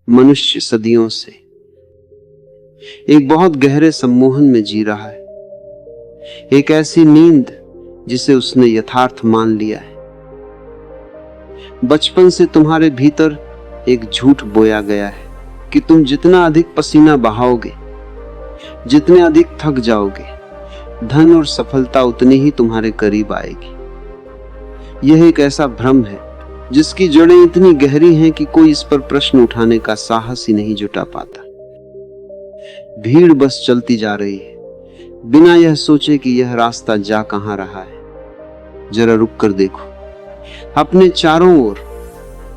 मनुष्य सदियों से एक बहुत गहरे सम्मोहन में जी रहा है, एक ऐसी नींद जिसे उसने यथार्थ मान लिया है। बचपन से तुम्हारे भीतर एक झूठ बोया गया है कि तुम जितना अधिक पसीना बहाओगे, जितने अधिक थक जाओगे, धन और सफलता उतनी ही तुम्हारे करीब आएगी। यह एक ऐसा भ्रम है जिसकी जड़ें इतनी गहरी हैं कि कोई इस पर प्रश्न उठाने का साहस ही नहीं जुटा पाता। भीड़ बस चलती जा रही है, बिना यह सोचे कि यह रास्ता जा कहां रहा है। जरा रुक कर देखो अपने चारों ओर।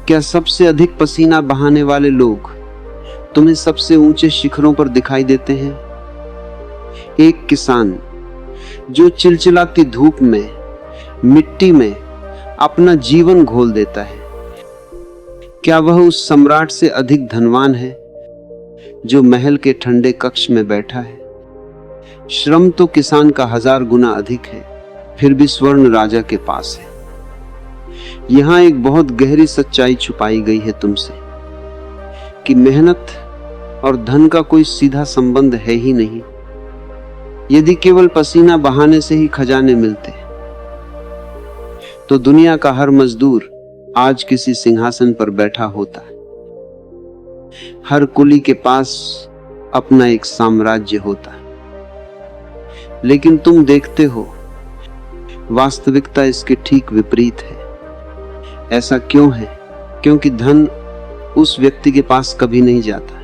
क्या सबसे अधिक पसीना बहाने वाले लोग तुम्हें सबसे ऊंचे शिखरों पर दिखाई देते हैं? एक किसान जो चिलचिलाती धूप में, मिट्टी में अपना जीवन घोल देता है, क्या वह उस सम्राट से अधिक धनवान है जो महल के ठंडे कक्ष में बैठा है? श्रम तो किसान का 1000 गुना अधिक है, फिर भी स्वर्ण राजा के पास है। यहां एक बहुत गहरी सच्चाई छुपाई गई है तुमसे कि मेहनत और धन का कोई सीधा संबंध है ही नहीं। यदि केवल पसीना बहाने से ही खजाने मिलते तो दुनिया का हर मजदूर आज किसी सिंहासन पर बैठा होता। हर कुली के पास अपना एक साम्राज्य होता। लेकिन तुम देखते हो, वास्तविकता इसके ठीक विपरीत है। ऐसा क्यों है? क्योंकि धन उस व्यक्ति के पास कभी नहीं जाता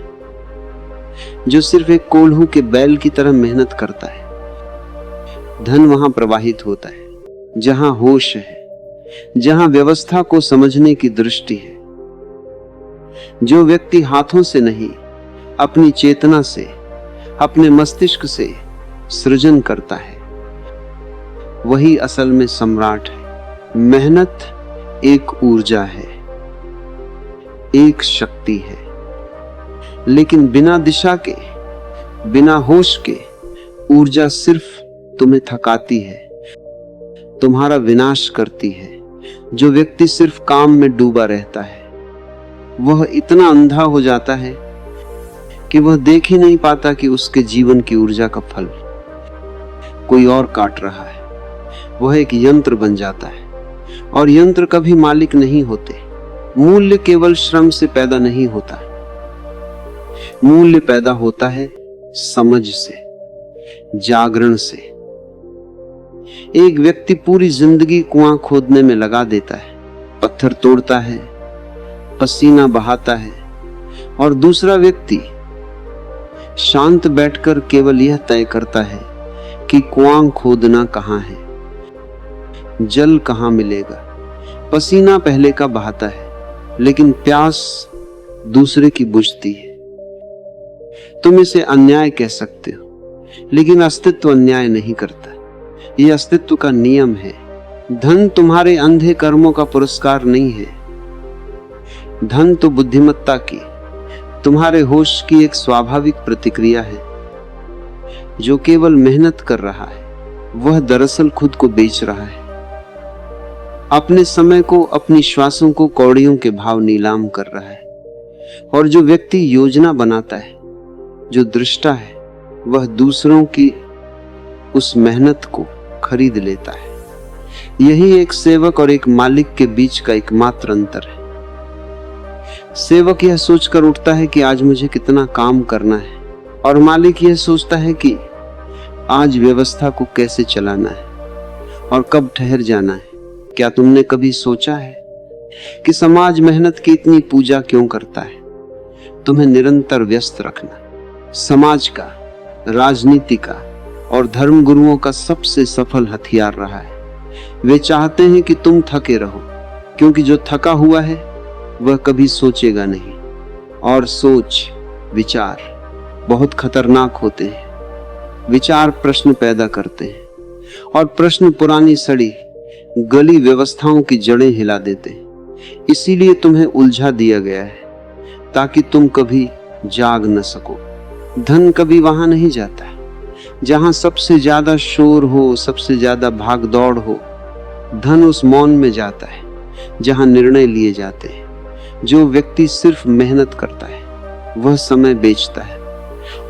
जो सिर्फ एक कोल्हू के बैल की तरह मेहनत करता है। धन वहां प्रवाहित होता है जहां होश है, जहां व्यवस्था को समझने की दृष्टि है। जो व्यक्ति हाथों से नहीं, अपनी चेतना से, अपने मस्तिष्क से सृजन करता है, वही असल में सम्राट है। मेहनत एक ऊर्जा है, एक शक्ति है, लेकिन बिना दिशा के, बिना होश के ऊर्जा सिर्फ तुम्हें थकाती है, तुम्हारा विनाश करती है। जो व्यक्ति सिर्फ काम में डूबा रहता है, वह इतना अंधा हो जाता है कि वह देख ही नहीं पाता कि उसके जीवन की ऊर्जा का फल कोई और काट रहा है। वह एक यंत्र बन जाता है, और यंत्र कभी मालिक नहीं होते। मूल्य केवल श्रम से पैदा नहीं होता, मूल्य पैदा होता है समझ से, जागरण से। एक व्यक्ति पूरी जिंदगी कुआं खोदने में लगा देता है, पत्थर तोड़ता है, पसीना बहाता है, और दूसरा व्यक्ति शांत बैठकर केवल यह तय करता है कि कुआं खोदना कहां है, जल कहां मिलेगा। पसीना पहले का बहाता है, लेकिन प्यास दूसरे की बुझती है। तुम इसे अन्याय कह सकते हो, लेकिन अस्तित्व अन्याय नहीं करता। यह अस्तित्व का नियम है। धन तुम्हारे अंधे कर्मों का पुरस्कार नहीं है। धन तो बुद्धिमत्ता की, तुम्हारे होश की एक स्वाभाविक प्रतिक्रिया है। जो केवल मेहनत कर रहा है, वह दरअसल खुद को बेच रहा है। अपने समय को, अपनी श्वासों को कौड़ियों के भाव नीलाम कर रहा है। और जो व्यक्ति योजना बनाता है, जो दृष्टा है, वह दूसरों की उस मेहनत को खरीद लेता है। यही एक सेवक और एक मालिक के बीच का एकमात्र अंतर है। सेवक यह सोचकर उठता है कि आज मुझे कितना काम करना है, और मालिक यह सोचता है कि आज व्यवस्था को कैसे चलाना है और कब ठहर जाना है। क्या तुमने कभी सोचा है कि समाज मेहनत की इतनी पूजा क्यों करता है? तुम्हें निरंतर व्यस्त रखना समाज का, राजनीति का और धर्म गुरुओं का सबसे सफल हथियार रहा है। वे चाहते हैं कि तुम थके रहो, क्योंकि जो थका हुआ है वह कभी सोचेगा नहीं। और सोच, विचार बहुत खतरनाक होते हैं। विचार प्रश्न पैदा करते हैं, और प्रश्न पुरानी सड़ी गली व्यवस्थाओं की जड़ें हिला देते हैं। इसीलिए तुम्हें उलझा दिया गया है, ताकि तुम कभी जाग न सको। धन कभी वहां नहीं जाता जहां सबसे ज्यादा शोर हो, सबसे ज्यादा भाग दौड़ हो। धन उस मौन में जाता है जहां निर्णय लिए जाते हैं। जो व्यक्ति सिर्फ मेहनत करता है, वह समय बेचता है,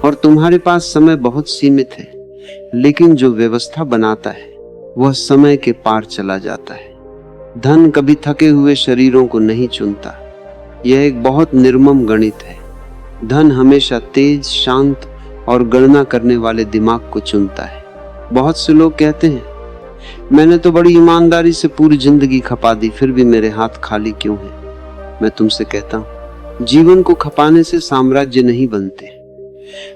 और तुम्हारे पास समय बहुत सीमित है, लेकिन जो व्यवस्था बनाता है वह समय के पार चला जाता है। धन कभी थके हुए शरीरों को नहीं चुनता। यह एक बहुत निर्मम गणित है। धन हमेशा तेज, शांत और गणना करने वाले दिमाग को चुनता है। बहुत से लोग कहते हैं, मैंने तो बड़ी ईमानदारी से पूरी जिंदगी खपा दी, फिर भी मेरे हाथ खाली क्यों हैं? मैं तुमसे कहता हूं, जीवन को खपाने से साम्राज्य नहीं बनते।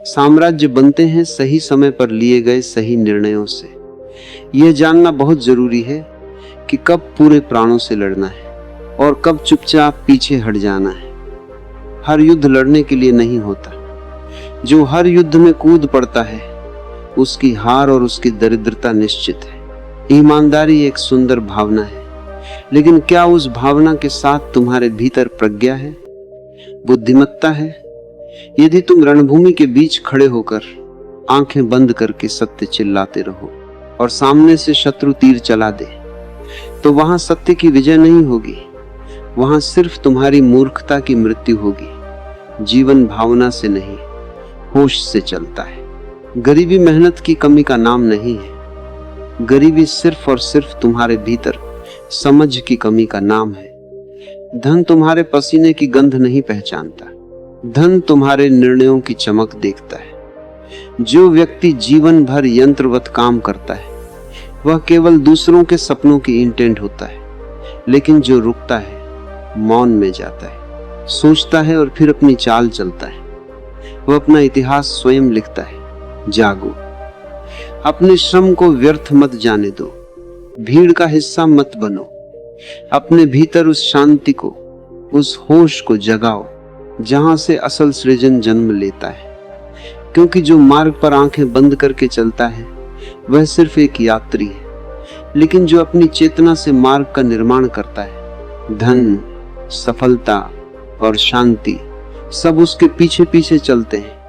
साम्राज्य बनते हैं सही समय पर लिए गए सही निर्णयों से। यह जानना बहुत जरूरी है कि कब पूरे प्राणों से लड़ना है और कब चुपचाप पीछे हट जाना है। हर युद्ध लड़ने के लिए नहीं होता। जो हर युद्ध में कूद पड़ता है उसकी हार और उसकी दरिद्रता निश्चित है। ईमानदारी एक सुंदर भावना है, लेकिन क्या उस भावना के साथ तुम्हारे भीतर प्रज्ञा है, बुद्धिमत्ता है? यदि तुम रणभूमि के बीच खड़े होकर आंखें बंद करके सत्य चिल्लाते रहो और सामने से शत्रु तीर चला दे, तो वहां सत्य की विजय नहीं होगी, वहां सिर्फ तुम्हारी मूर्खता की मृत्यु होगी। जीवन भावना से नहीं, होश से चलता है। गरीबी मेहनत की कमी का नाम नहीं है। गरीबी सिर्फ और सिर्फ तुम्हारे भीतर समझ की कमी का नाम है। धन तुम्हारे पसीने की गंध नहीं पहचानता। धन तुम्हारे निर्णयों की चमक देखता है। जो व्यक्ति जीवन भर यंत्रवत काम करता है वह केवल दूसरों के सपनों की इंटेंट होता है, लेकिन जो रुकता है मौन में जाता है, सोचता है और फिर अपनी चाल चलता है, वह अपना इतिहास स्वयं लिखता है। जागो, अपने श्रम को व्यर्थ मत जाने दो, भीड़ का हिस्सा मत बनो। अपने भीतर उस शांति को, उस होश को जगाओ जहां से असल सृजन जन्म लेता है। क्योंकि जो मार्ग पर आंखें बंद करके चलता है वह सिर्फ एक यात्री है, लेकिन जो अपनी चेतना से मार्ग का निर्माण करता है, धन, सफलता और शांति सब उसके पीछे पीछे चलते हैं।